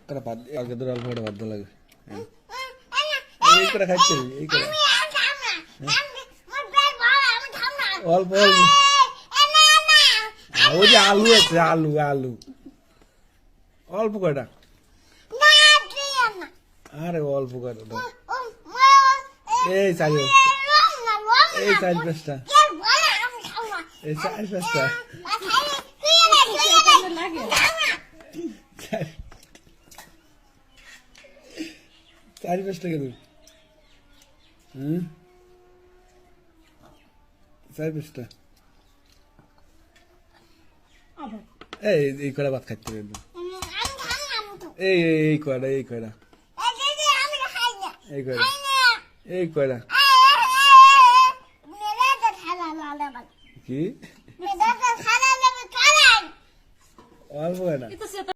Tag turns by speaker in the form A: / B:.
A: করে ভাত আগে তোর অল্প করে ভাত লাগে এই করে খাইতে এই করে অল্প অল্প ওই যে আলু আছে আলু আলু অল্প কয়টা আরে অল্প করে এই চারি এই চারি পাঁচটা এই চারি পাঁচটা চারি পাঁচটা কেন চারি পাঁচটা এই কয়টা ভাত খাইতে এই কয়টা এই কয়টা এই কয়টা এই কয়টা কি অল্প কয়টা